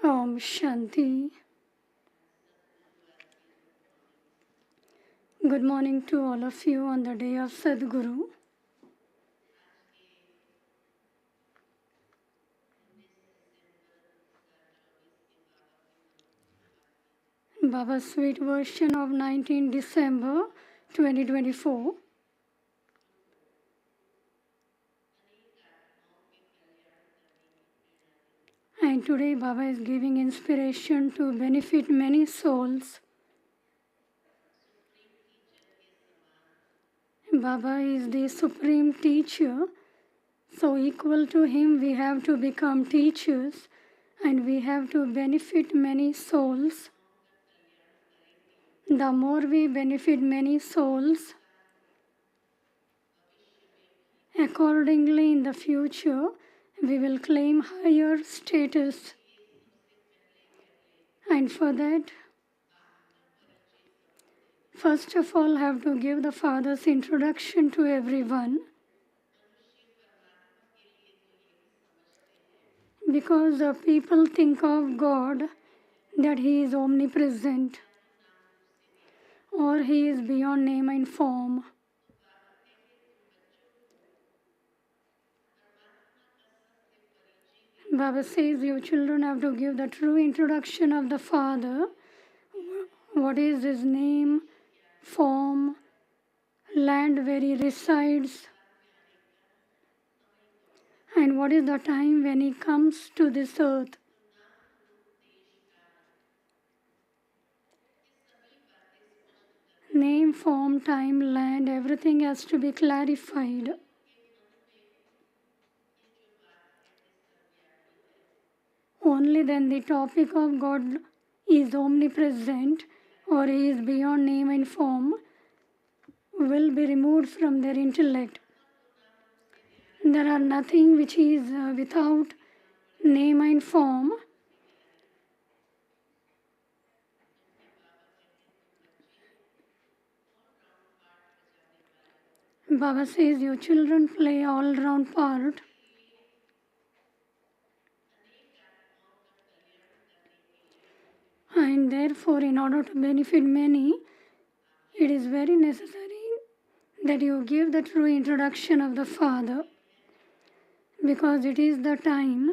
Om Shanti. Good morning to all of you on the day of Sadguru. Baba's sweet version of 19 December 2024. And today Baba is giving inspiration to benefit many souls. Baba is the supreme teacher, so equal to him we have to become teachers and we have to benefit many souls. The more we benefit many souls, accordingly in the future we will claim higher status. And for that, first of all, have to give the Father's introduction to everyone. Because the people think of God that He is omnipresent or He is beyond name and form. Baba says you children have to give the true introduction of the Father. What is his name, form, land where he resides, and what is the time when he comes to this earth. Name, form, time, land, everything has to be clarified. Only then the topic of God is omnipresent or he is beyond name and form will be removed from their intellect. There are nothing which is without name and form. Baba says you children play all round part. And therefore, in order to benefit many, it is very necessary that you give the true introduction of the Father, because it is the time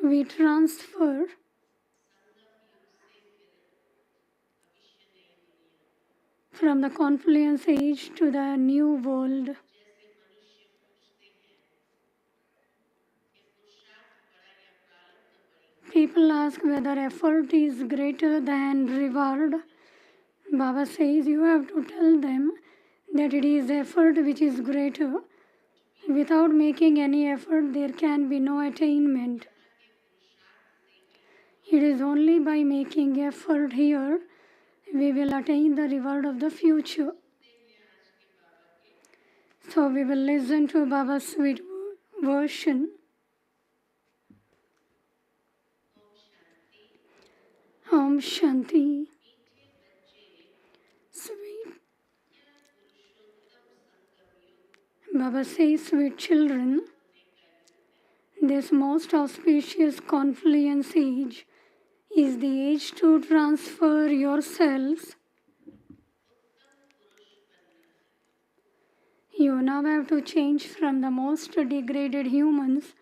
we transfer from the confluence age to the new world. People ask whether effort is greater than reward. Baba says you have to tell them that it is effort which is greater. Without making any effort, there can be no attainment. It is only by making effort here we will attain the reward of the future. So we will listen to Baba's sweet version. Om Shanti. Sweet. Baba says, sweet children, this most auspicious confluence age is the age to transfer yourselves. You now have to change from the most degraded humans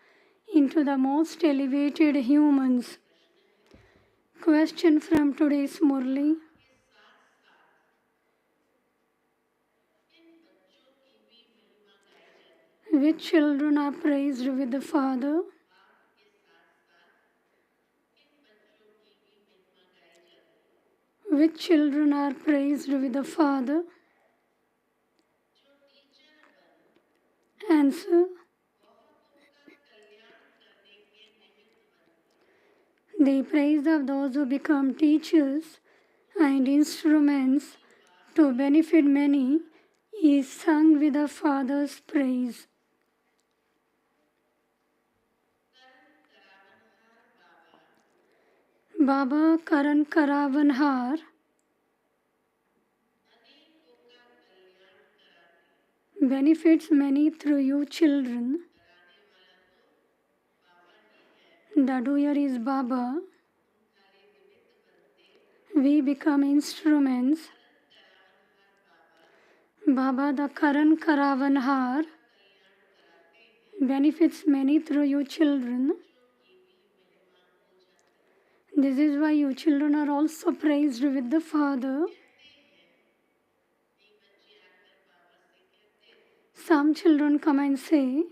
into the most elevated humans. Question from today's Murli. Which children are praised with the Father? Which children are praised with the Father? Answer. The praise of those who become teachers and instruments to benefit many is sung with the Father's praise. Baba Karan Karavanhar benefits many through you children. The doer is Baba. We become instruments. Baba the Karan Karavanhar benefits many through you children. This is why you children are also praised with the Father. Some children come and say,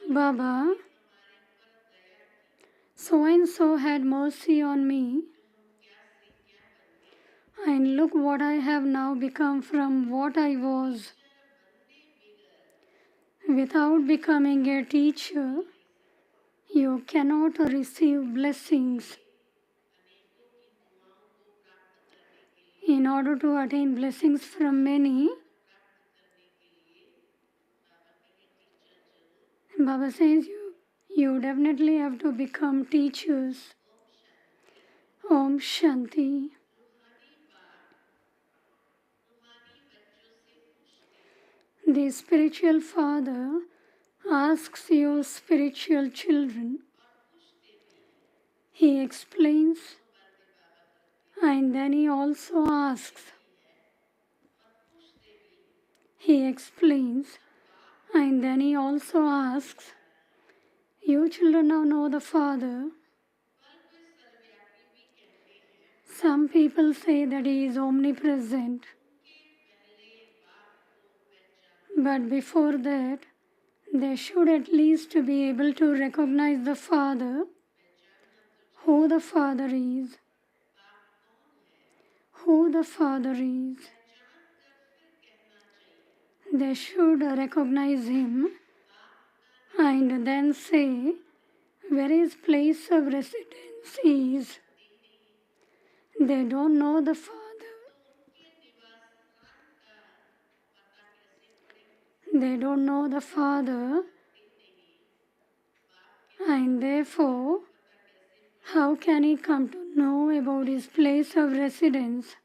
Baba, so and so had mercy on me, and look what I have now become from what I was. Without becoming a teacher, you cannot receive blessings. In order to attain blessings from many, Baba says you definitely have to become teachers. Om Shanti. The spiritual father asks you spiritual children. He explains and then he also asks. He explains and then he also asks. You children now know the Father. Some people say that He is omnipresent. But before that, they should at least be able to recognize the Father, who the Father is, who the Father is. They should recognize Him and then say where His place of residence is. They don't know the Father. They don't know the Father, and therefore, how can He come to know about His place of residence?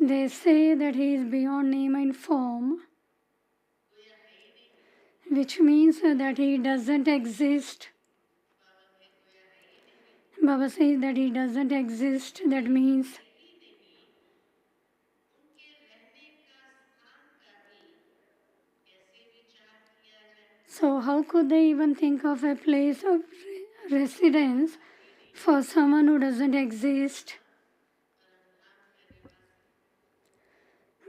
They say that He is beyond name and form, which means that He doesn't exist. Baba says that He doesn't exist. That means so how could they even think of a place of residence for someone who doesn't exist?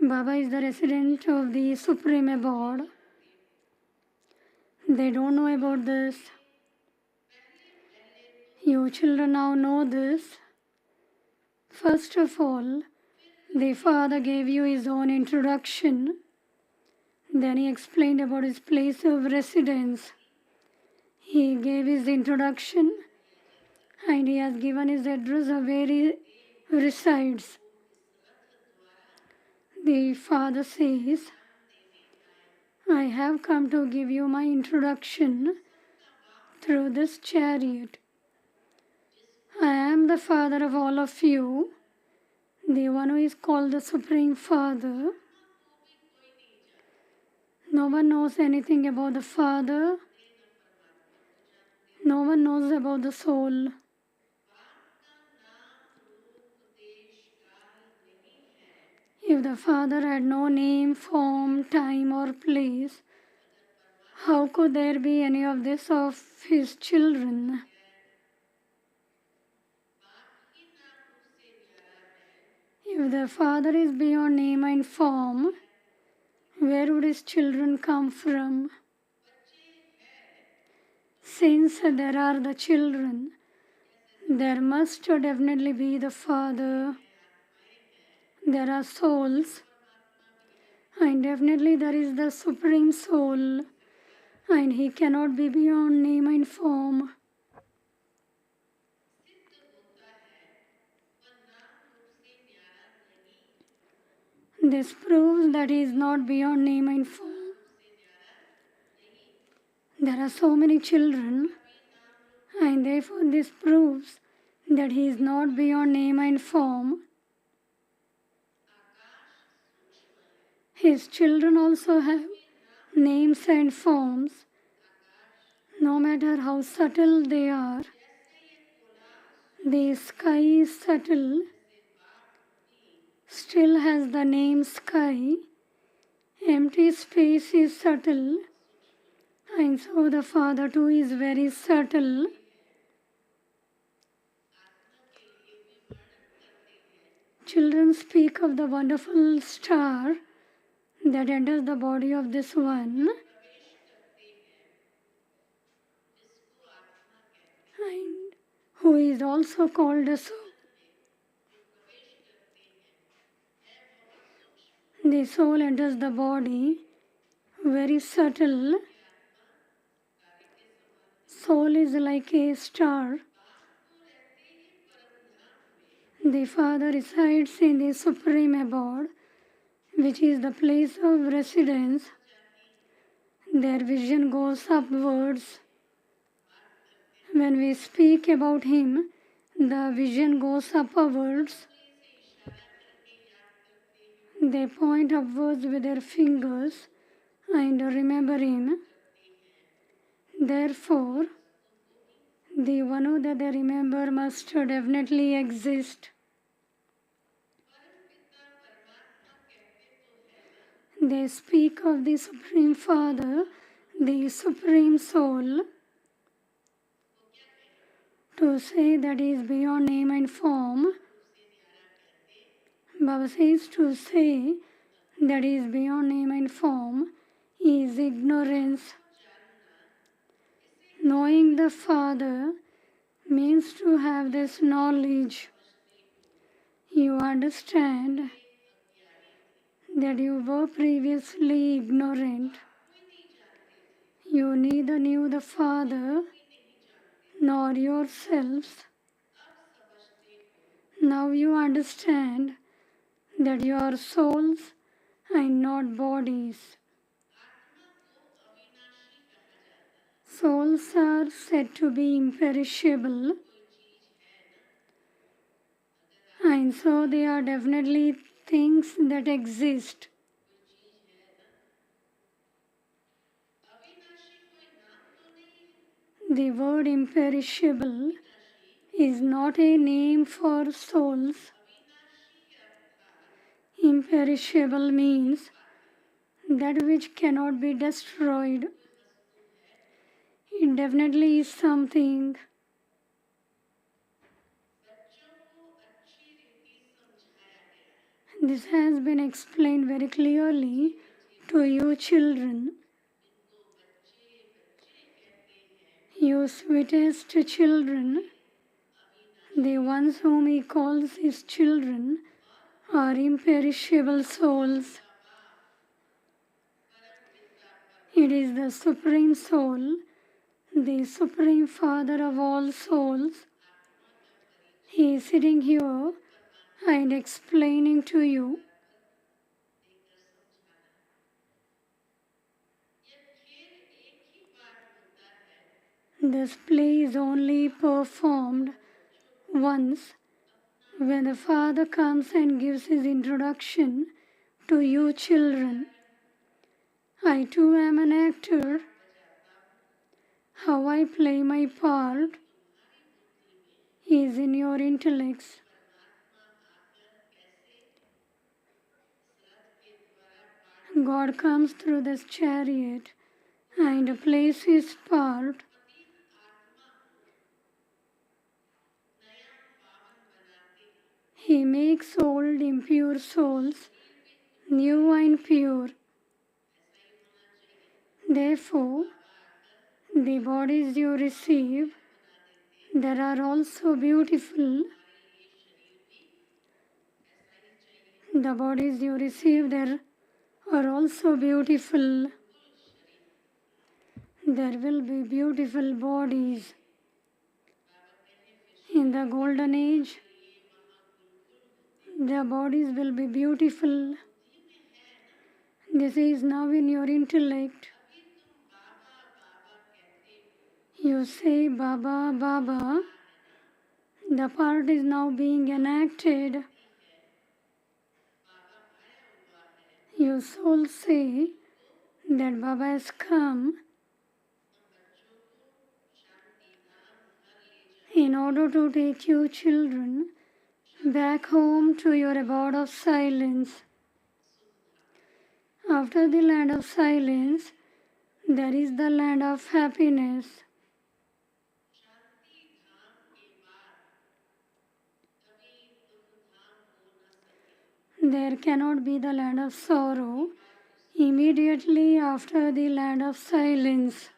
Baba is the resident of the Supreme Abode. They don't know about this. You children now know this. First of all, the Father gave you His own introduction. Then He explained about His place of residence. He gave His introduction and He has given His address of where He resides. The Father says, I have come to give you my introduction through this chariot. I am the Father of all of you, the one who is called the Supreme Father. No one knows anything about the Father. No one knows about the soul. If the Father had no name, form, time or place, how could there be any of this of His children? If the Father is beyond name and form, where would His children come from? Since there are the children, there must definitely be the Father. There are souls, and definitely there is the Supreme Soul, and He cannot be beyond name and form. This proves that He is not beyond name and form. There are so many children, and therefore this proves that He is not beyond name and form. His children also have names and forms, no matter how subtle they are. The sky is subtle, still has the name sky. Empty space is subtle, and so the Father too is very subtle. Children speak of the wonderful star that enters the body of this one, and who is also called a soul. The soul enters the body, very subtle. Soul is like a star. The Father resides in the Supreme Abode, which is the place of residence. Their vision goes upwards. When we speak about Him, the vision goes upwards. They point upwards with their fingers and remember Him. Therefore, the one who that they remember must definitely exist. They speak of the Supreme Father the Supreme Soul, to say that is beyond name and form. Baba says to say that is beyond name and form is ignorance. Knowing the Father means to have this knowledge. You understand that you were previously ignorant. You neither knew the Father nor yourselves. Now you understand that you are souls and not bodies. Souls are said to be imperishable, and so they are definitely things that exist. The word imperishable is not a name for souls. Imperishable means that which cannot be destroyed. It definitely is something. This has been explained very clearly to you children. You sweetest children, the ones whom he calls his children, are imperishable souls. It is the Supreme Soul, the Supreme Father of all souls. He is sitting here and explaining to you. This play is only performed once when the Father comes and gives his introduction to you children. I too am an actor. How I play my part is in your intellects. God comes through this chariot and plays his part. He makes old impure souls new and pure. Therefore, the bodies you receive, that are also beautiful. The bodies you receive there are also beautiful. There will be beautiful bodies. In the golden age, the bodies will be beautiful. This is now in your intellect. You say Baba, Baba. The part is now being enacted. You souls say that Baba has come in order to take you children back home to your abode of silence. After the land of silence, there is the land of happiness. There cannot be the land of sorrow immediately after the land of silence.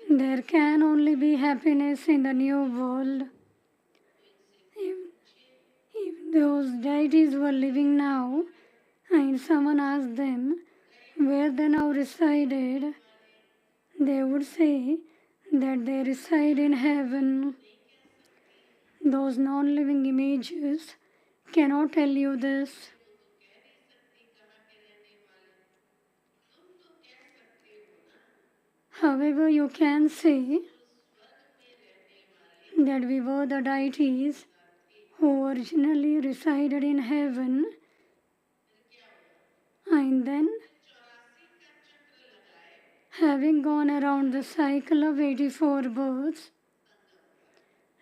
There can only be happiness in the new world. If those deities were living now and someone asked them where they now resided, they would say that they reside in heaven. Those non-living images cannot tell you this. However, you can say that we were the deities who originally resided in heaven, and then, having gone around the cycle of 84 births,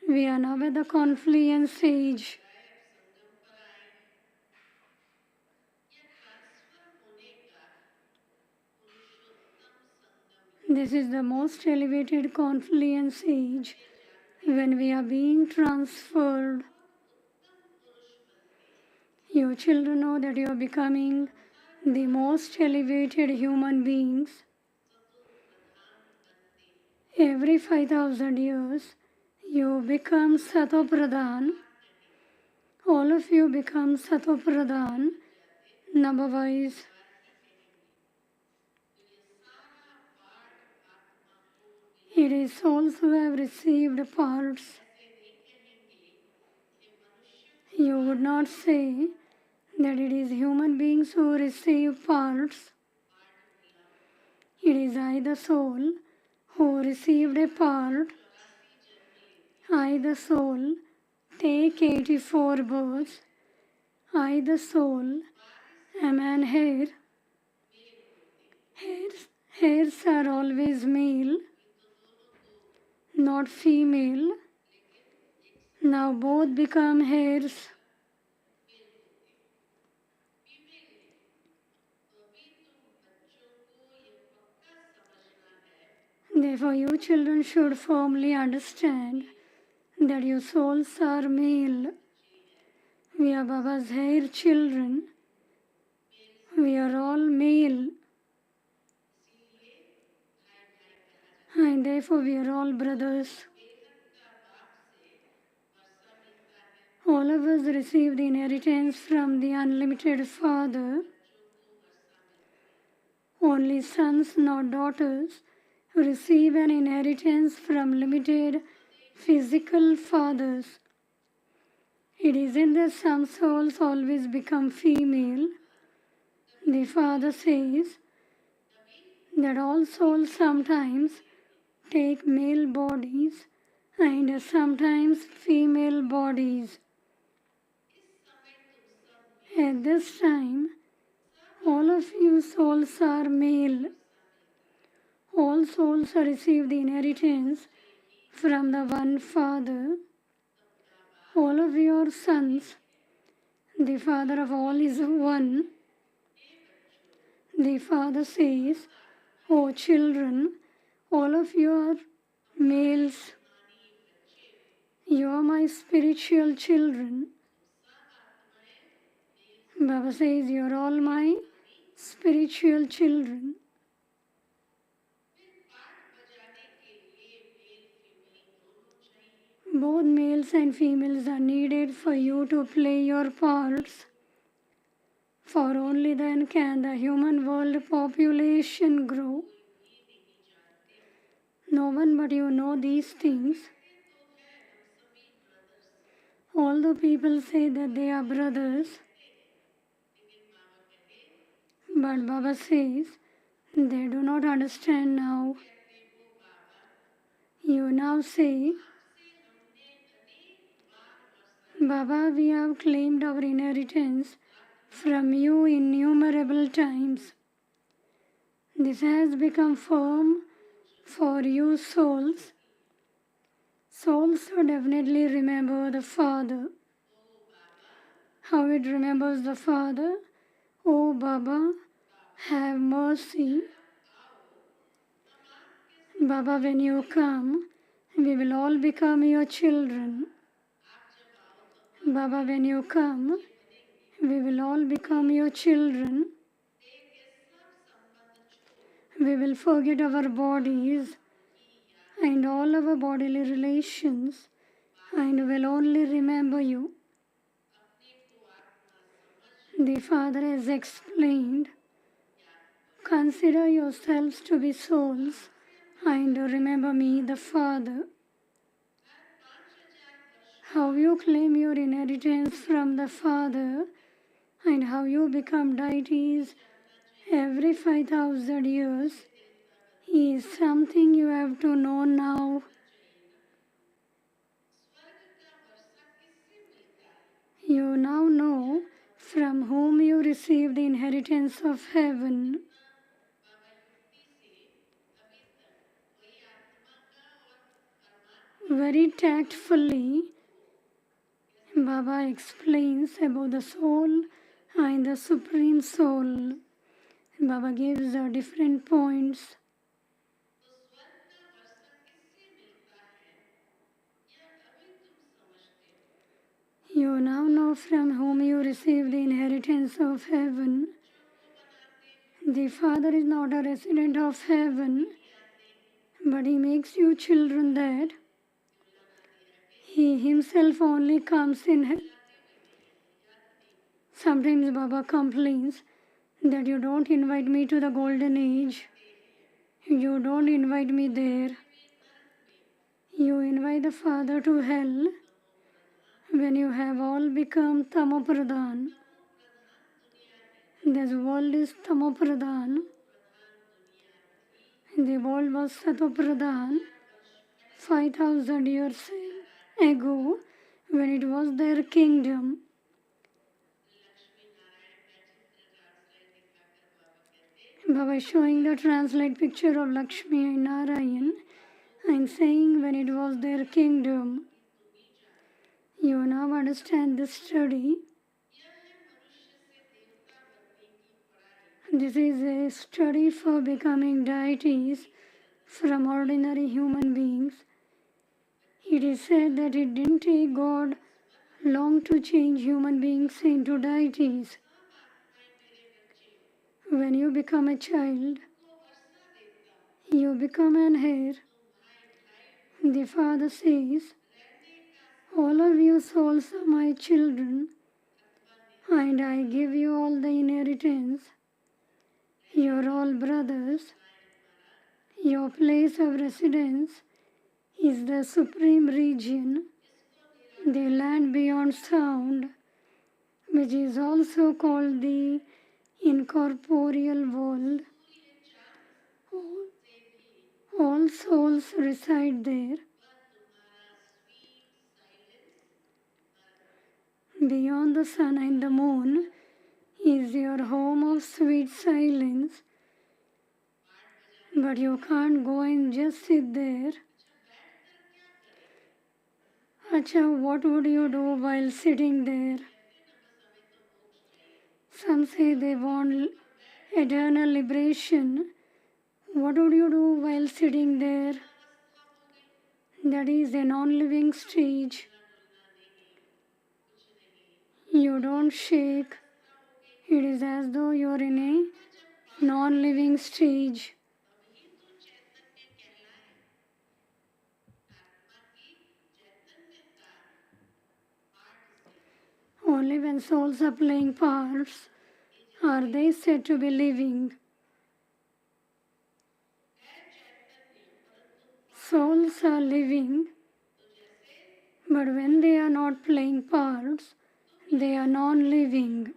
we are now at the confluence age. This is the most elevated confluence age when we are being transferred. You children know that you are becoming the most elevated human beings. Every 5,000 years, you become Satopradhan. All of you become Satopradhan, number-wise. It is souls who have received parts. You would not say that it is human beings who receive parts. It is I, the soul, who received a part. I, the soul, take 84 births. I, the soul, am an hair. Hairs are always male, not female. Now both become hairs. Therefore, you children should firmly understand that your souls are male. We are Baba's hair children. We are all male. And therefore, we are all brothers. All of us receive the inheritance from the unlimited Father. Only sons, not daughters, receive an inheritance from limited physical fathers. It isn't that some souls always become female. The Father says that all souls sometimes take male bodies and sometimes female bodies. At this time, all of you souls are male. All souls receive the inheritance from the one Father. All of your sons, the Father of all is one. The Father says, "O children, all of you are males. You are my spiritual children." Baba says, "You are all my spiritual children." Both males and females are needed for you to play your parts. For only then can the human world population grow. No one but you know these things. Although people say that they are brothers, but Baba says they do not understand now. You now say, "Baba, we have claimed our inheritance from you innumerable times. This has become firm for you souls." Souls definitely remember the Father. How it remembers the Father? "Oh Baba, have mercy. Baba, when you come, we will all become your children. Baba, when you come, we will all become your children. We will forget our bodies and all our bodily relations and will only remember you." The Father has explained, "Consider yourselves to be souls and remember me, the Father." How you claim your inheritance from the Father and how you become deities every 5,000 years is something you have to know now. You now know from whom you receive the inheritance of heaven. Very tactfully, Baba explains about the soul and the Supreme Soul. Baba gives different points. from whom you receive the inheritance of heaven. The Father is not a resident of heaven, but He makes you children that He Himself only comes in heaven. Sometimes Baba complains that you don't invite me to the golden age. You don't invite me there. You invite the Father to hell when you have all become Tamopradhan. This world is Tamopradhan. The world was Satopradhan 5,000 years ago when it was their kingdom. Baba is showing the translate picture of Lakshmi and Narayan and saying when it was their kingdom. You now understand this study. This is a study for becoming deities from ordinary human beings. It is said that it didn't take God long to change human beings into deities. When you become a child, you become an heir. The Father says, all of you souls are my children, and I give you all the inheritance. You're all brothers. Your place of residence is the supreme region, the land beyond sound, which is also called the incorporeal world. All souls reside there. Beyond the sun and the moon is your home of sweet silence, but you can't go and just sit there. Acha, what would you do while sitting there? Some say they want eternal liberation. What would you do while sitting there? That is a non-living stage. You don't shake. It is as though you are in a non-living stage. Only when souls are playing parts are they said to be living. Souls are living, but when they are not playing parts, they are non-living.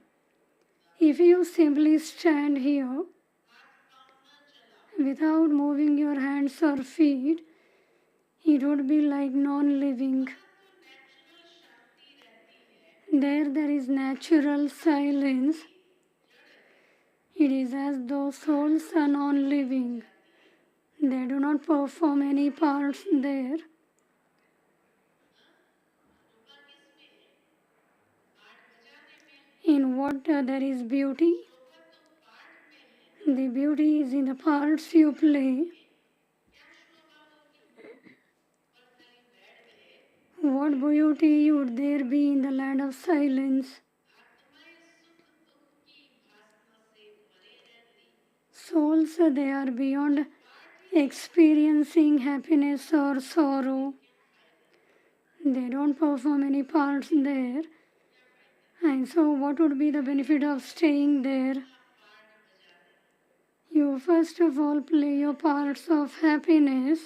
If you simply stand here without moving your hands or feet, it would be like non-living. There is natural silence. It is as though souls are non-living. They do not perform any parts there. In what there is beauty? The beauty is in the parts you play. What beauty would there be in the land of silence? Souls, they are beyond experiencing happiness or sorrow. They don't perform any parts there. And so what would be the benefit of staying there? You first of all play your parts of happiness.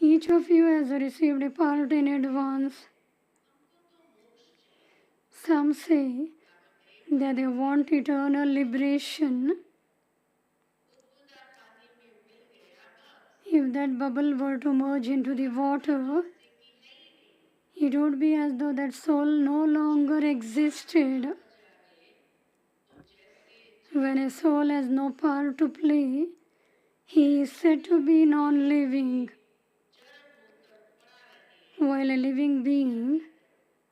Each of you has received a part in advance. Some say that they want eternal liberation. If that bubble were to merge into the water, it would be as though that soul no longer existed. When a soul has no part to play, he is said to be non-living. While a living being,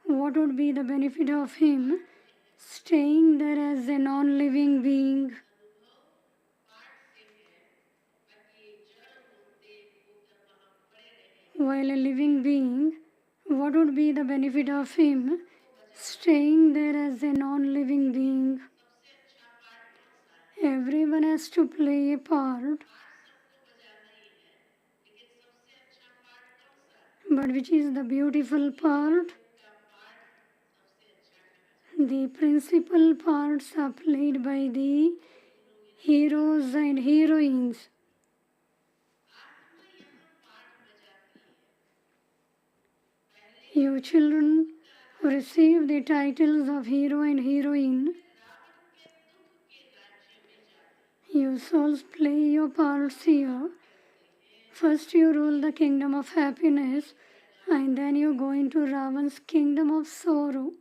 what would be the benefit of him staying there as a non-living being? While a living being, what would be the benefit of him staying there as a non-living being? Everyone has to play a part. But which is the beautiful part? The principal parts are played by the heroes and heroines. You children who receive the titles of hero and heroine, you souls play your parts here. First you rule the kingdom of happiness, and then you go into Ravan's kingdom of sorrow.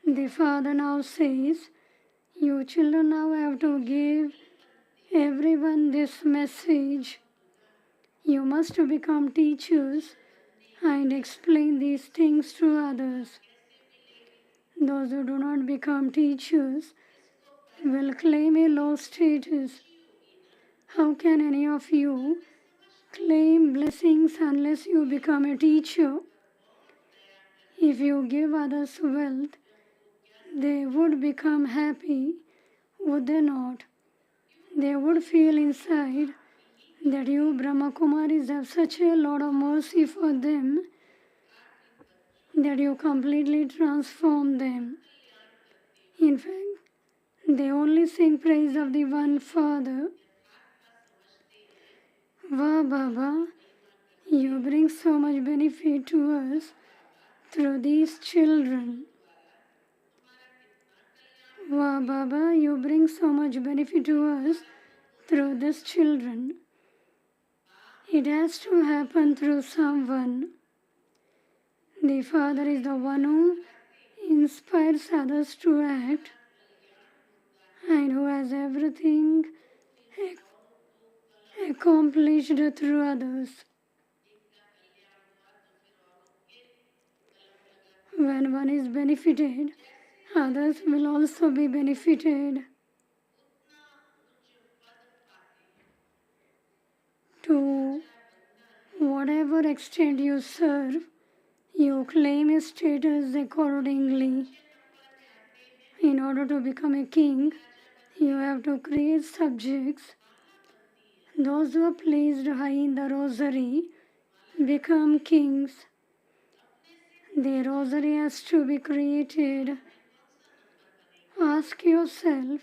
The Father now says, you children now have to give everyone this message. You must become teachers and explain these things to others. Those who do not become teachers will claim a low status. How can any of you claim blessings unless you become a teacher? If you give others wealth, they would become happy, would they not? They would feel inside that you Brahma Kumaris have such a lot of mercy for them that you completely transform them. In fact, they only sing praise of the one Father. Wow, Baba, you bring so much benefit to us through these children. Wow, Baba, you bring so much benefit to us through these children. It has to happen through someone. The Father is the one who inspires others to act and who has everything accomplished through others. When one is benefited, others will also be benefited. To whatever extent you serve, you claim a status accordingly. In order to become a king, you have to create subjects. Those who are placed high in the rosary become kings. The rosary has to be created. Ask yourself,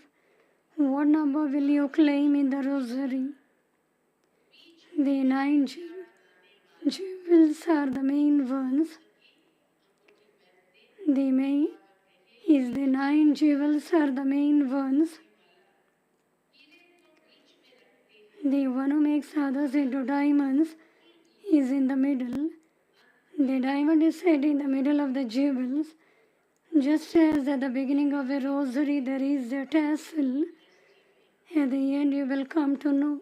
what number will you claim in the rosary? The 9 jewels are the main ones. The 9 jewels are the main ones. The one who makes others into diamonds is in the middle. The diamond is set in the middle of the jewels. Just as at the beginning of a rosary there is a tassel, at the end you will come to know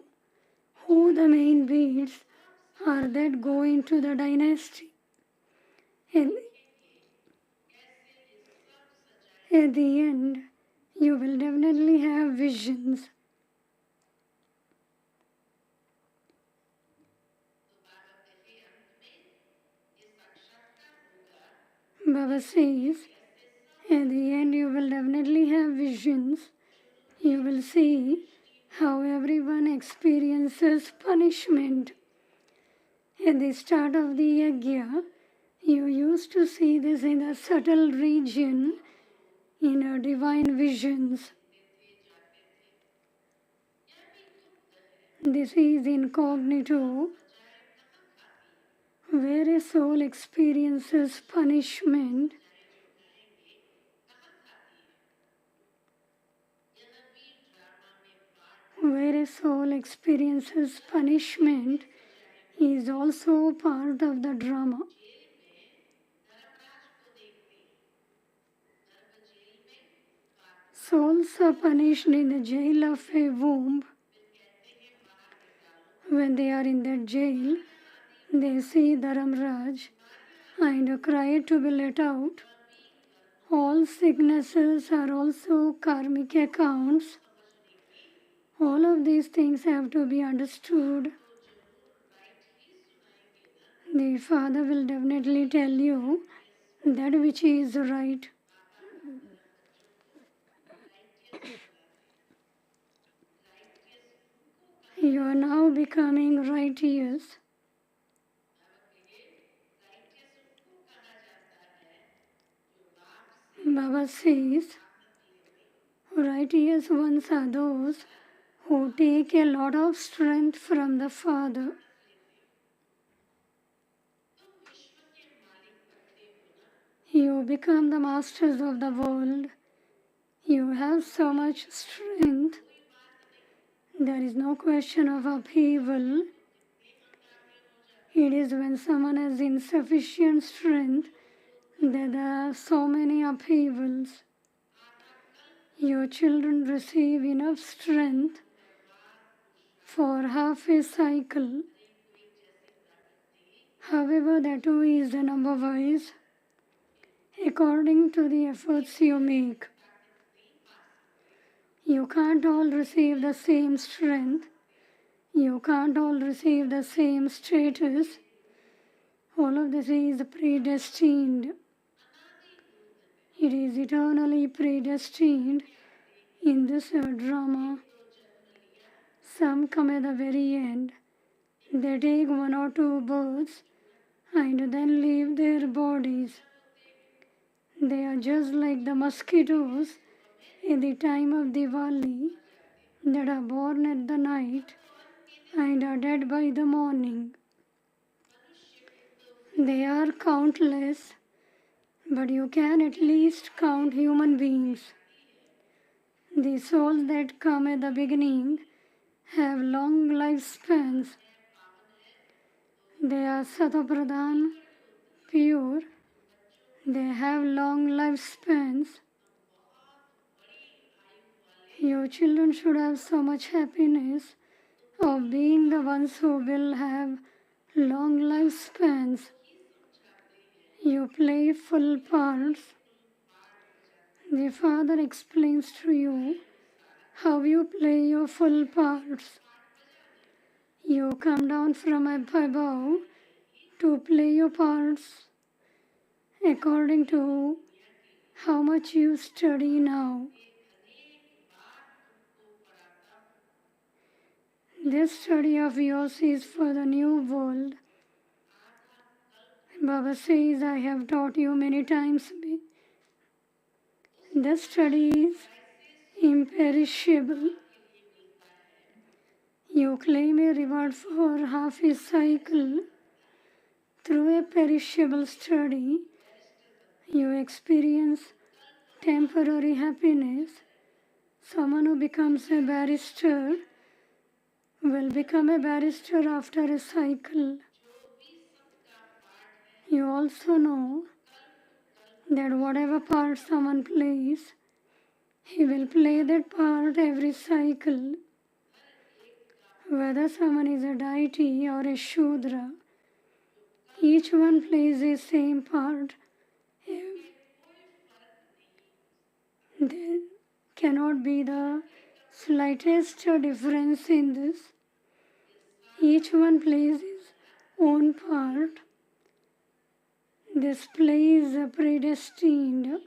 who the main beads are that go into the dynasty. At the end, you will definitely have visions. Baba says, at the end you will definitely have visions. You will see how everyone experiences punishment. At the start of the yajna, you used to see this in a subtle region in our divine visions. This is incognito, where a soul experiences punishment. Where a soul experiences punishment is also part of the drama. Souls are punished in the jail of a womb. When they are in that jail, they see Dharamraj and cry to be let out. All sicknesses are also karmic accounts. All of these things have to be understood. the Father will definitely tell you that which is right. You are now becoming righteous. Baba says, righteous ones are those who take a lot of strength from the Father. You become the masters of the world. You have so much strength. There is no question of upheaval. It is when someone has insufficient strength that there are so many upheavals. Your children receive enough strength for half a cycle. However, that too is the number wise according to the efforts you make. You can't all receive the same strength. You can't all receive the same status. All of this is predestined. It is eternally predestined in this drama. Some come at the very end. They take 1 or 2 births and then leave their bodies. They are just like the mosquitoes at the time of Diwali that are born at the night and are dead by the morning. They are countless, but you can at least count human beings. The souls that come at the beginning have long lifespans. They are Satopradhan, pure. They have long lifespans. Your children should have so much happiness of being the ones who will have long lifespans. You play full parts. The Father explains to you how you play your full parts. You come down from above to play your parts according to how much you study now. This study of yours is for the new world. Baba says, I have taught you many times. This study is imperishable. You claim a reward for half a cycle. Through a perishable study, you experience temporary happiness. Someone who becomes a barrister will become a barrister after a cycle. You also know that whatever part someone plays, he will play that part every cycle. Whether someone is a deity or a Shudra, each one plays the same part. There cannot be the slightest difference in this. Each one plays his own part. This play is predestined.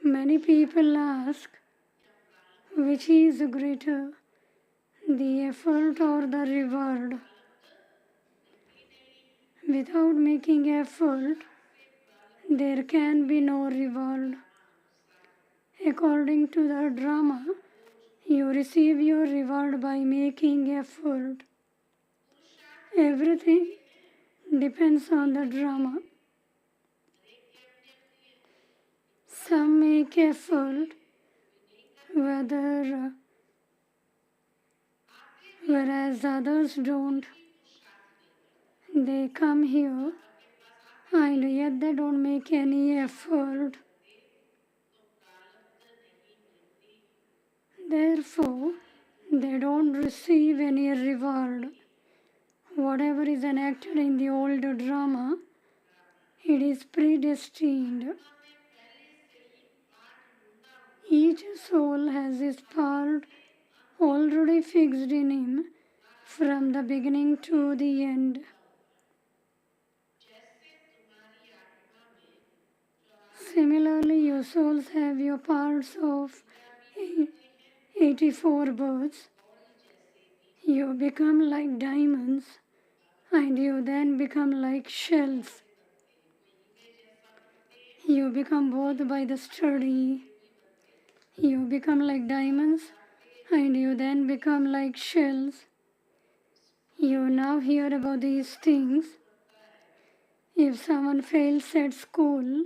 Many people ask, which is greater, the effort or the reward? Without making effort, there can be no reward. According to the drama, you receive your reward by making effort. Everything depends on the drama. Some make effort, whereas others don't. They come here and yet they don't make any effort. Therefore, they don't receive any reward. Whatever is enacted in the old drama, it is predestined. Each soul has his part already fixed in him from the beginning to the end. Similarly, your souls have your parts of 84 births. You become like diamonds and you then become like shells. You become both by the study. You become like diamonds and you then become like shells. You now hear about these things. If someone fails at school,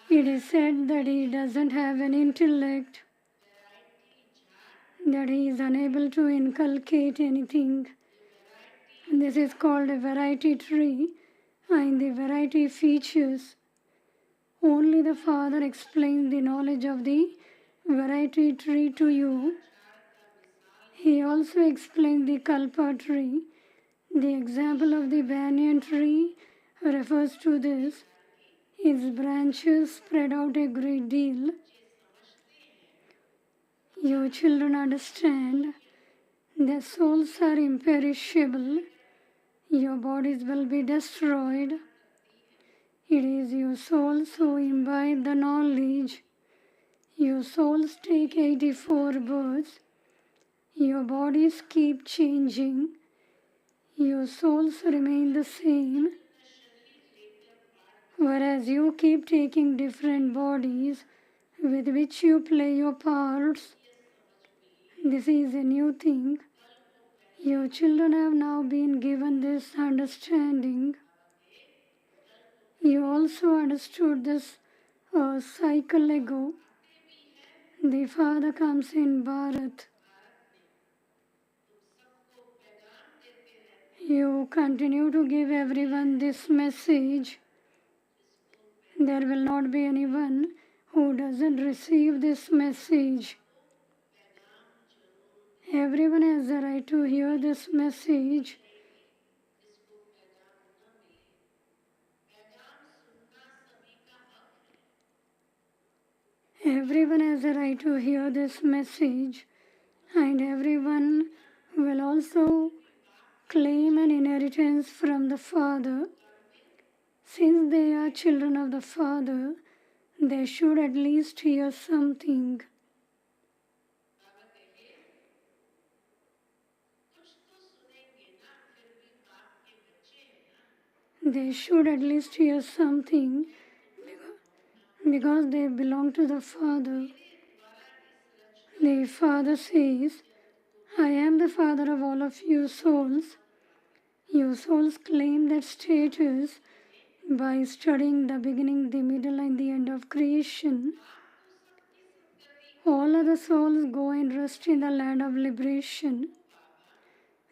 it is said that he doesn't have an intellect, that he is unable to inculcate anything. This is called a variety tree, and the variety features. Only the Father explains the knowledge of the variety tree to you. He also explains the kalpa tree. The example of the banyan tree refers to this. Its branches spread out a great deal. You children understand that souls are imperishable. Your bodies will be destroyed. It is your souls who imbibe the knowledge. Your souls take 84 births. Your bodies keep changing. Your souls remain the same. Whereas you keep taking different bodies with which you play your parts. This is a new thing. Your children have now been given this understanding. You also understood this a cycle ago. The Father comes in Bharat. You continue to give everyone this message. There will not be anyone who doesn't receive this message. Everyone has the right to hear this message. Everyone has the right to hear this message, and everyone will also claim an inheritance from the Father. Since they are children of the Father, they should at least hear something. They should at least hear something because they belong to the Father. The Father says, I am the Father of all of you souls. You souls claim that status by studying the beginning, the middle, and the end of creation. All other souls go and rest in the land of liberation.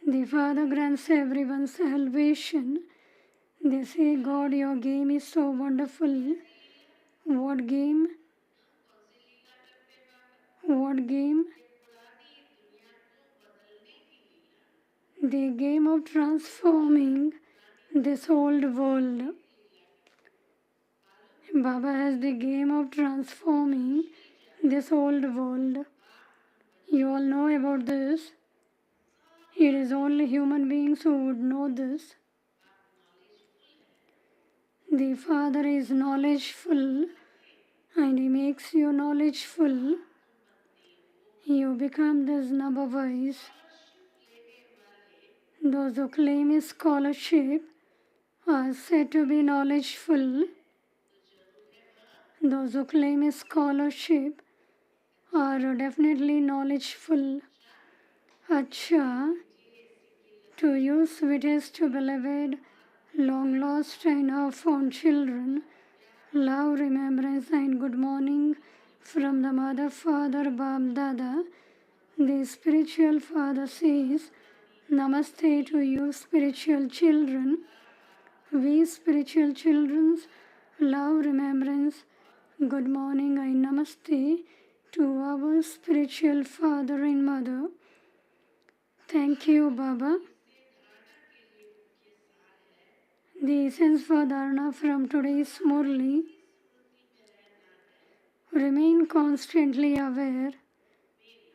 The Father grants everyone salvation. They say, God, your game is so wonderful. What game? What game? The game of transforming this old world. Baba has the game of transforming this old world. You all know about this. It is only human beings who would know this. The Father is knowledgeful and He makes you knowledgeful. You become this Nabhavais. Those who claim scholarship are said to be knowledgeful. Those who claim scholarship are definitely knowledgeful. Acha, to you sweetest beloved, long lost and now found children, love, remembrance and good morning from the Mother, Father, Bab, Dada. The spiritual Father says, Namaste to you spiritual children. We spiritual children's love, remembrance, good morning and Namaste to our spiritual Father and Mother. Thank you, Baba. The essence for Dharana from today's Murli. Remain constantly aware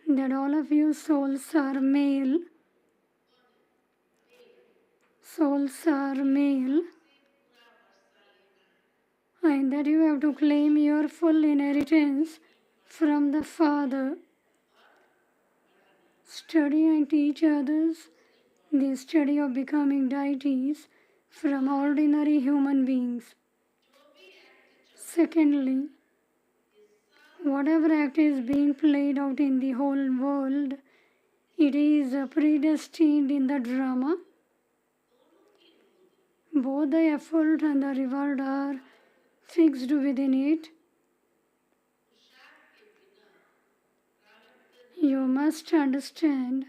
that all of you souls are male. souls are male, and that you have to claim your full inheritance from the Father. Study and teach others the study of becoming deities from ordinary human beings. Secondly, whatever act is being played out in the whole world, it is predestined in the drama. Both the effort and the reward are fixed within it. You must understand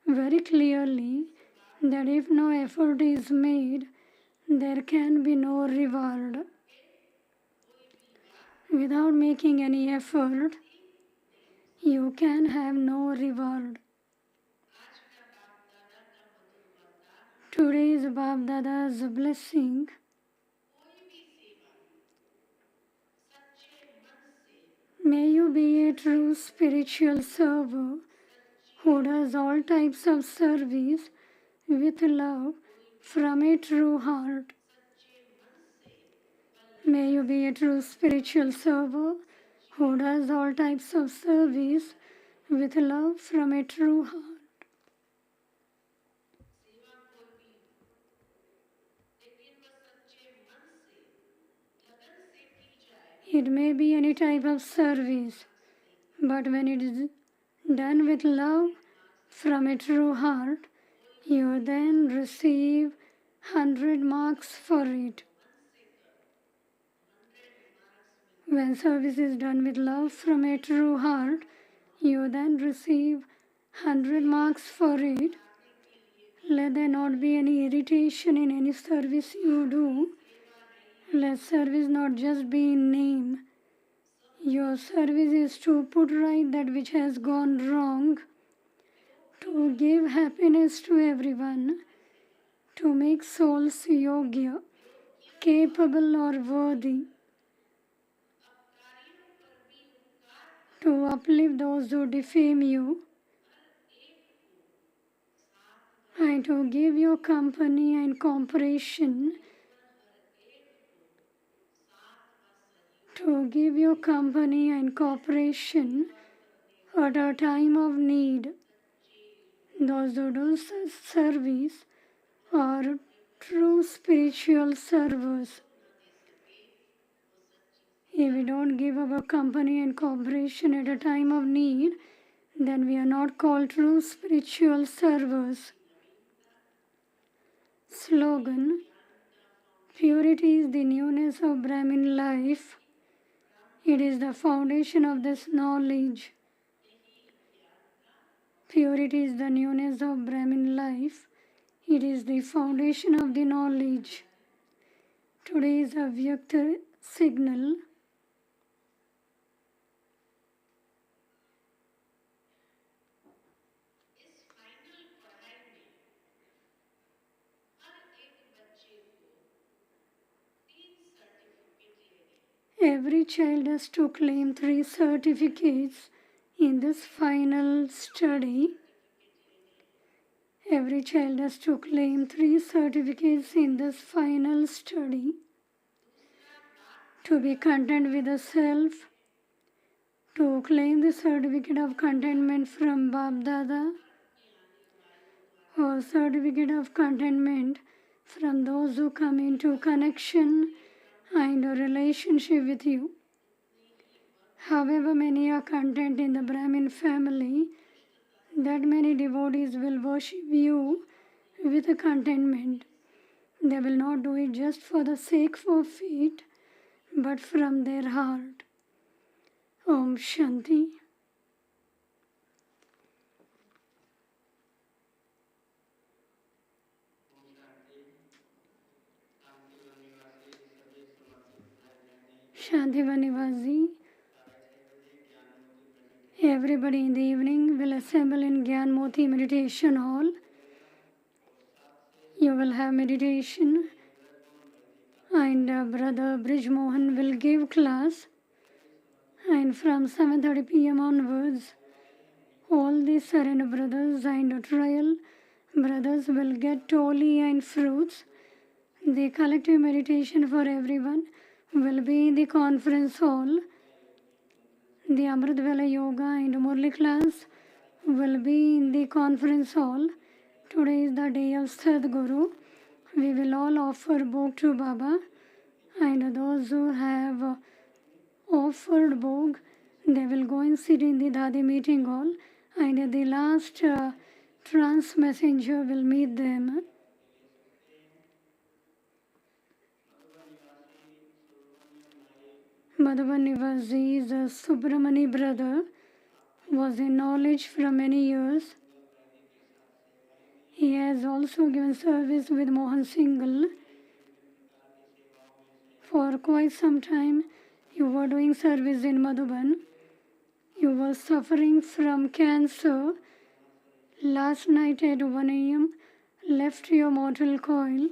very clearly that if no effort is made, there can be no reward. Without making any effort, you can have no reward. Today's Bab Dada's blessing. May you be a true spiritual server who does all types of service with love from a true heart. May you be a true spiritual server who does all types of service with love from a true heart. It may be any type of service, but when it is done with love from a true heart, you then receive 100 marks for it. When service is done with love from a true heart, you then receive 100 marks for it. Let there not be any irritation in any service you do. Let service not just be in name. Your service is to put right that which has gone wrong, to give happiness to everyone, to make souls yogya, capable or worthy, to uplift those who defame you, and to give your company and cooperation, at a time of need. Those who do service are true spiritual servers. If we don't give our company and cooperation at a time of need, then we are not called true spiritual servers. Slogan: Purity is the newness of Brahmin life. It is the foundation of this knowledge. Purity is the newness of Brahmin life. It is the foundation of the knowledge. Today is a Vyakta signal. Every child has to claim 3 certificates in this final study. Every child has to claim 3 certificates in this final study. To be content with the self, to claim the certificate of contentment from Bab Dada, or certificate of contentment from those who come into connection and a relationship with you. However many are content in the Brahmin family, that many devotees will worship you with a contentment. They will not do it just for the sake of it, but from their heart. Om Shanti. Shanti Vanivasi. Everybody in the evening will assemble in Gyan Moti Meditation Hall. You will have meditation, and Brother Brij Mohan will give class. And from 7:30 p.m. onwards, all the surrender brothers and trial Brothers will get toli and fruits. The collective meditation for everyone will be in the conference hall. The Amritvala Yoga and Murli class will be in the conference hall. Today is the day of Sadguru. We will all offer bhog to Baba, and those who have offered bhog, they will go and sit in the Dadi meeting hall, and the last trance messenger will meet them. Madhuban Nivasi's Subramani brother was in knowledge for many years. He has also given service with Mohan Singhal. For quite some time, you were doing service in Madhuban. You were suffering from cancer. Last night at 1 a.m., left your mortal coil.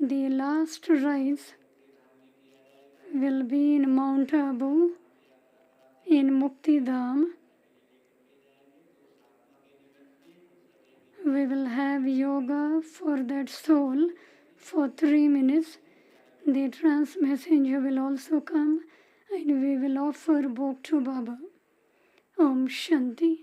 The last rise will be in Mount Abu, in Mukti Dham. We will have yoga for that soul for 3 minutes. The trance messenger will also come, and we will offer bhog to Baba. Om Shanti.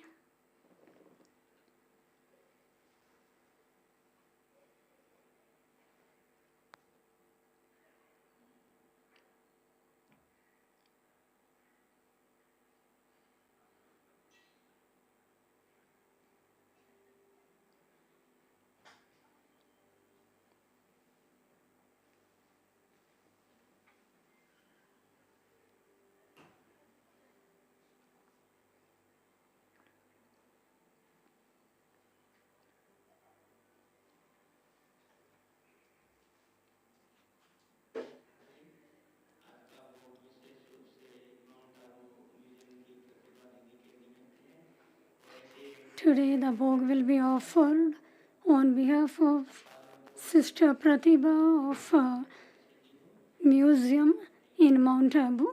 Today the bhog will be offered on behalf of Sister Pratibha of Museum in Mount Abu.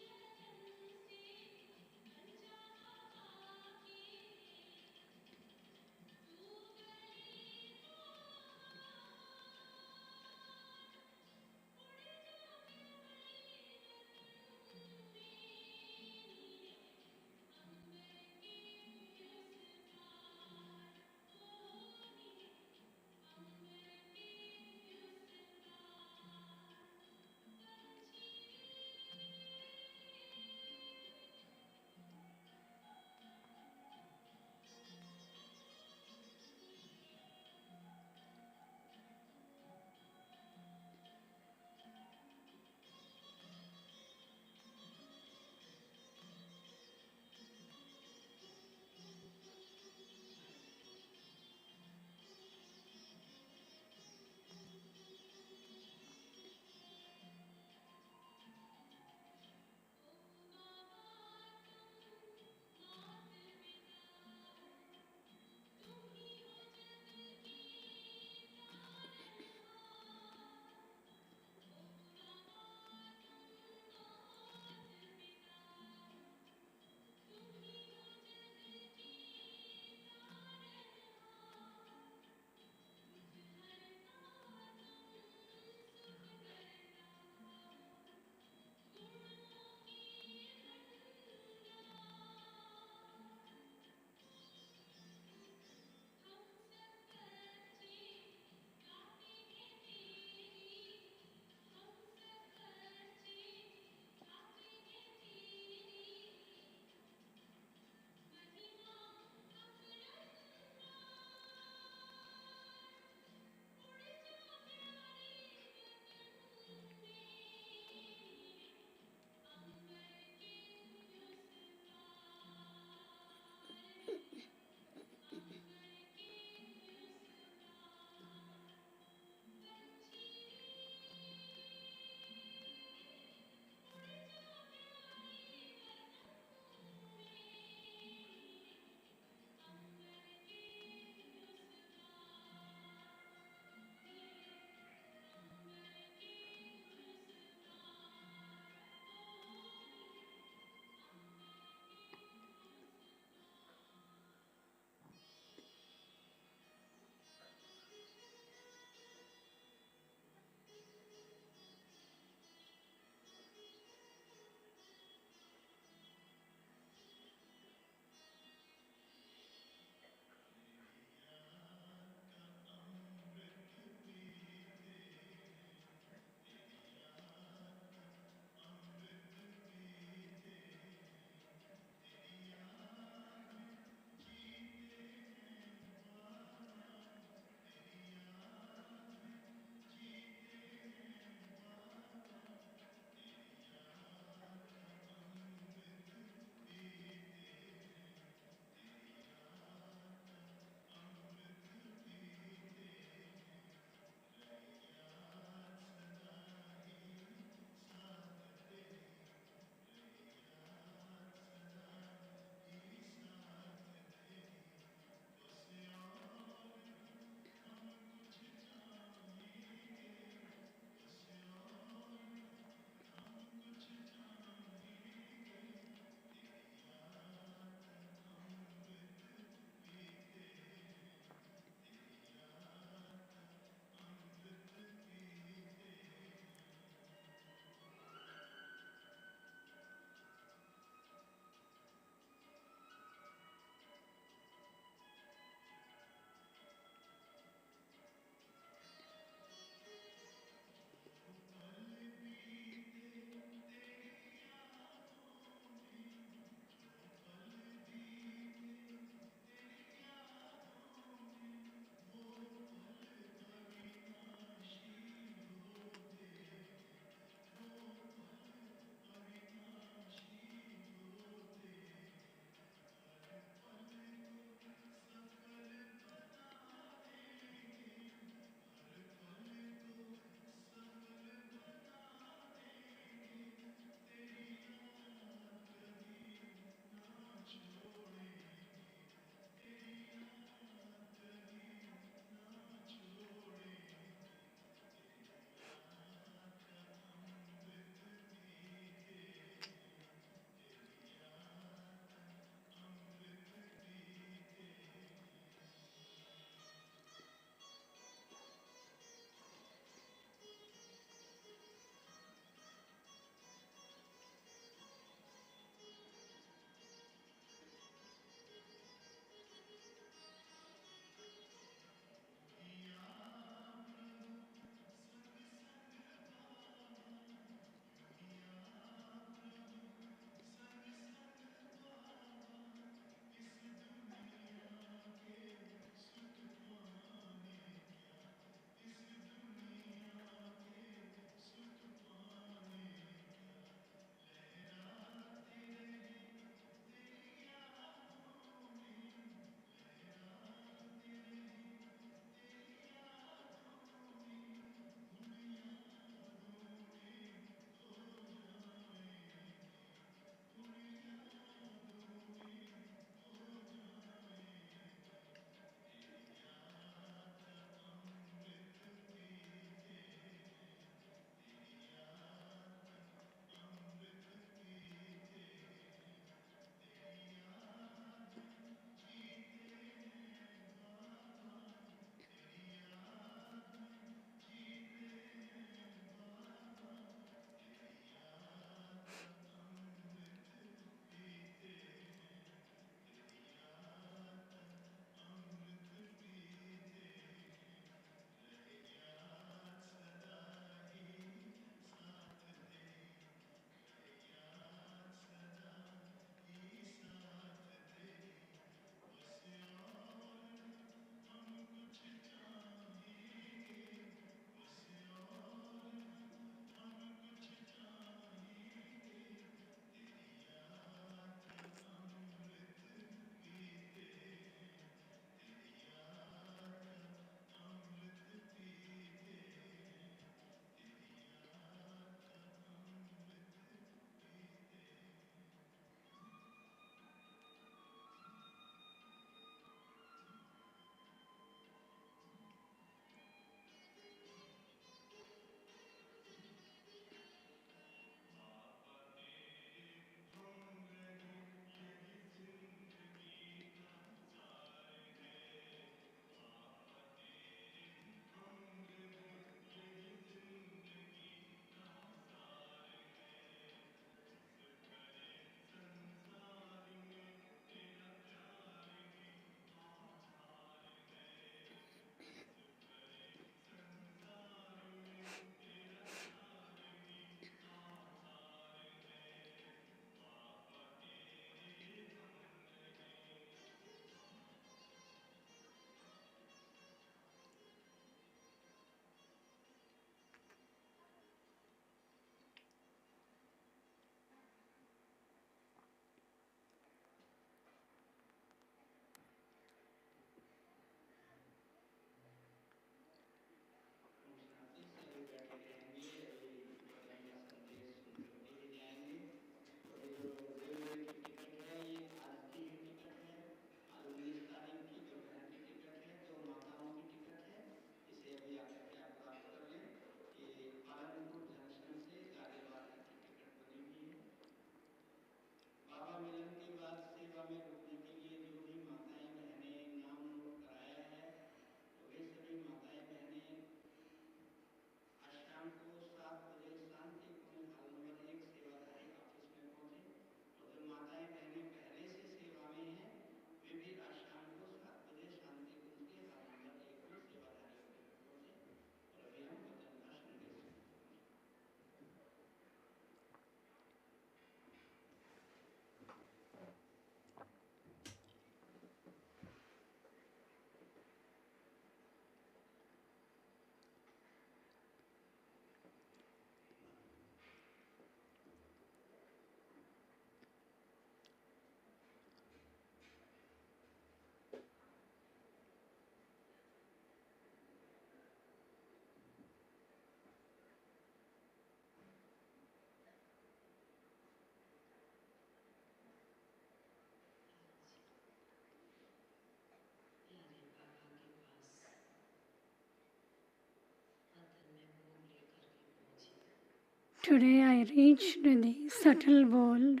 Today I reached the subtle world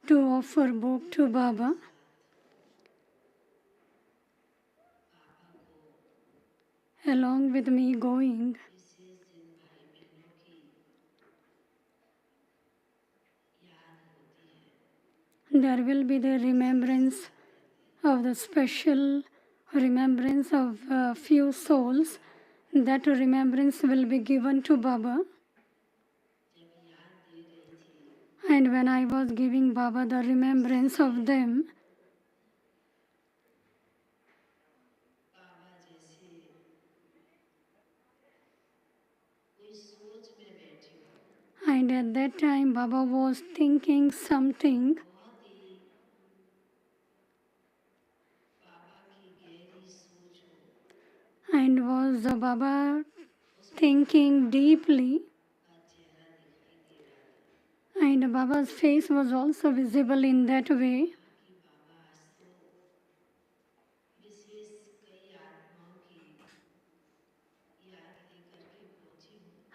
to offer book to Baba. Along with me going, there will be the remembrance of the special remembrance of a few souls. That remembrance will be given to Baba. And when I was giving Baba the remembrance of them, and at that time Baba was thinking something, and was Baba thinking deeply, and Baba's face was also visible in that way.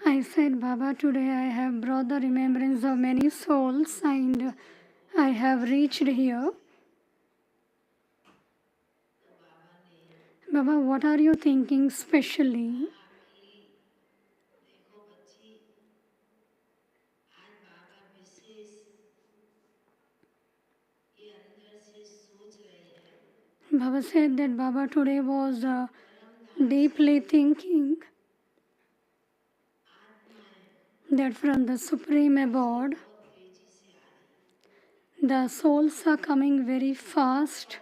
I said, Baba, today I have brought the remembrance of many souls and I have reached here. Baba, what are you thinking specially? Baba said that Baba today was deeply thinking that from the Supreme Abode, the souls are coming very fast,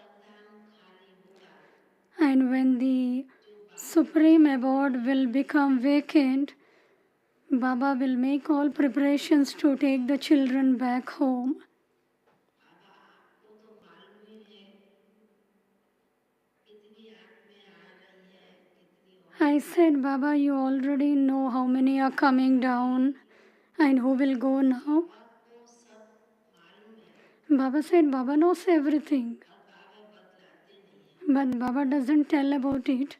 and when the Supreme Abode will become vacant, Baba will make all preparations to take the children back home. I said, Baba, you already know how many are coming down and who will go now. Baba said, Baba knows everything. But Baba doesn't tell about it.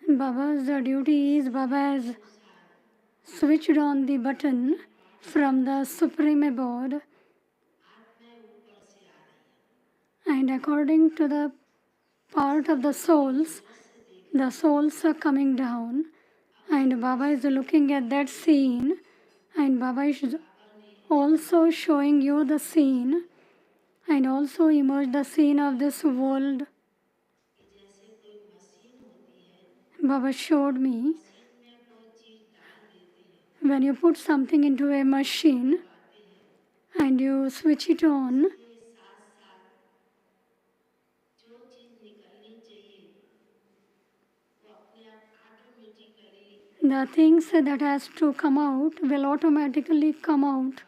Baba's duty is Baba has switched on the button from the Supreme Abode, and according to the part of the souls are coming down, and Baba is looking at that scene, and Baba is also showing you the scene and also immerse the scene of this world. Baba showed me when you put something into a machine and you switch it on, the things that has to come out will automatically come out.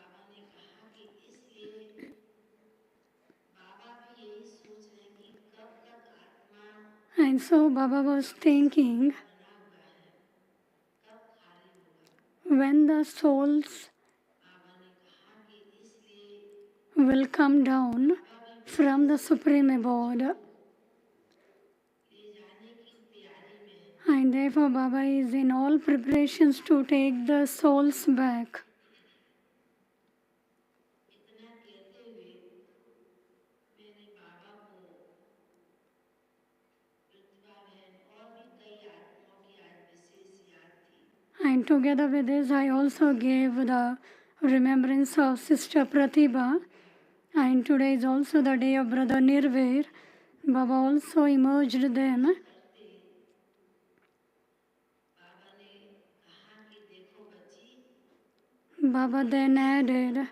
And so Baba was thinking, when the souls will come down from the Supreme Abode, and therefore Baba is in all preparations to take the souls back. And together with this, I also gave the remembrance of Sister Pratibha. And today is also the day of Brother Nirvair. Baba also emerged them. Baba then added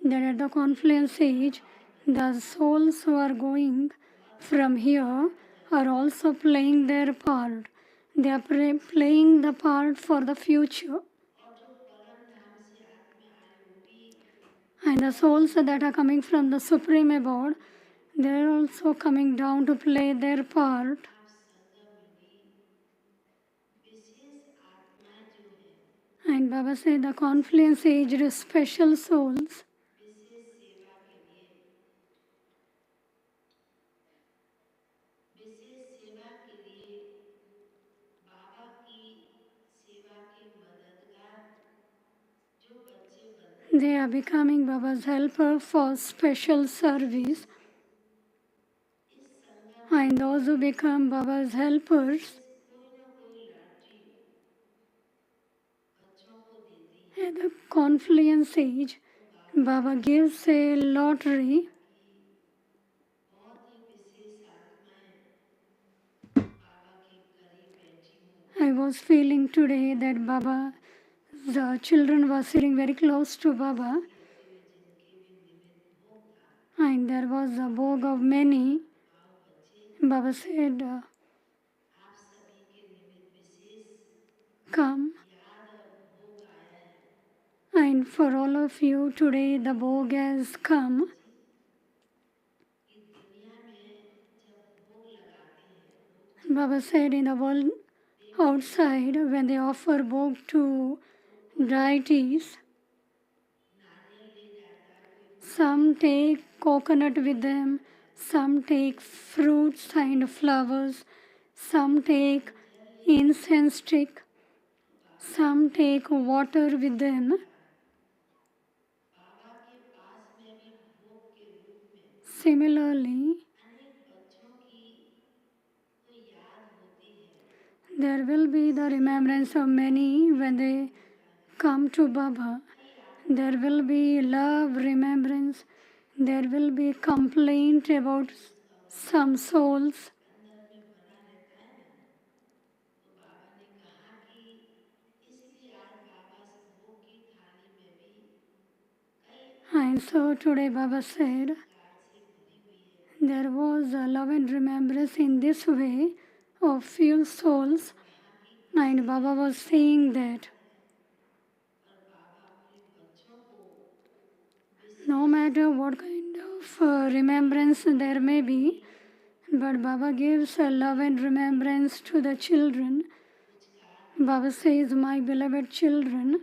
that at the confluence age, the souls who are going from here are also playing their part. They are playing the part for the future. And the souls that are coming from the Supreme Abode, they are also coming down to play their part. And Baba said the confluence aged special souls They are becoming Baba's helper for special service. And those who become Baba's helpers, at the confluence age, Baba gives a lottery. I was feeling today that Baba, the children were sitting very close to Baba, and there was a bog of many. Baba said, come. And for all of you, today the bog has come. Baba said in the world outside, when they offer bog to deities, some take coconut with them, some take fruits and flowers, some take incense stick, some take water with them. Similarly, there will be the remembrance of many when they come to Baba. There will be love, remembrance. There will be complaint about some souls. And so today Baba said, there was a love and remembrance in this way of few souls, and Baba was saying that no matter what kind of remembrance there may be, but Baba gives a love and remembrance to the children. Baba says, my beloved children,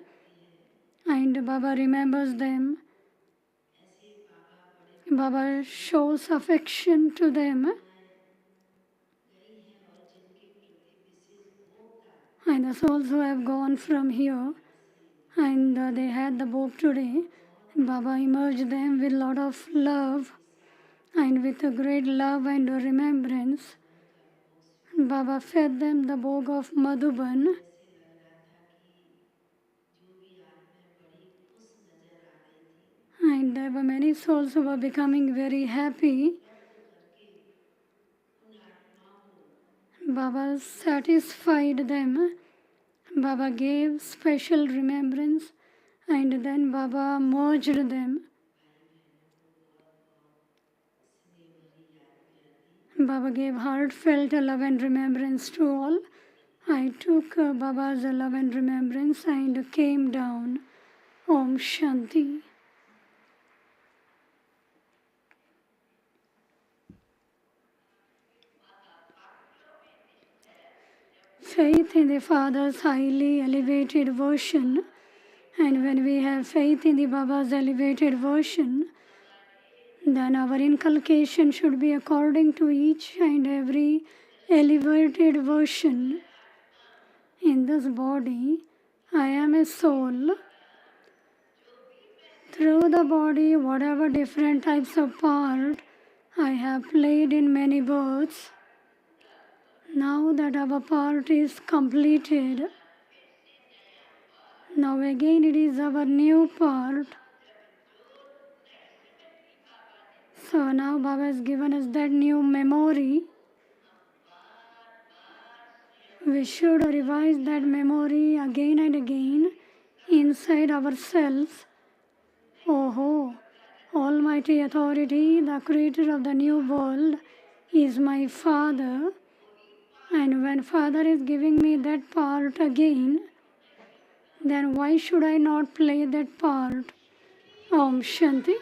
and Baba remembers them. Baba shows affection to them. And the souls who have gone from here, and they had the book today, Baba emerged them with a lot of love, and with a great love and remembrance, Baba fed them the bog of Madhuban. And there were many souls who were becoming very happy. Baba satisfied them. Baba gave special remembrance, and then Baba merged them. Baba gave heartfelt love and remembrance to all. I took Baba's love and remembrance and came down. Om Shanti. Faith in the Father's highly elevated version, and when we have faith in the Baba's elevated version, then our inculcation should be according to each and every elevated version. In this body, I am a soul. Through the body, whatever different types of part I have played in many births, now that our part is completed, now again it is our new part. So now Baba has given us that new memory. We should revise that memory again and again inside ourselves. Oh, Almighty Authority, the Creator of the new world, is my Father. And when Father is giving me that part again, then why should I not play that part? Om Shanti.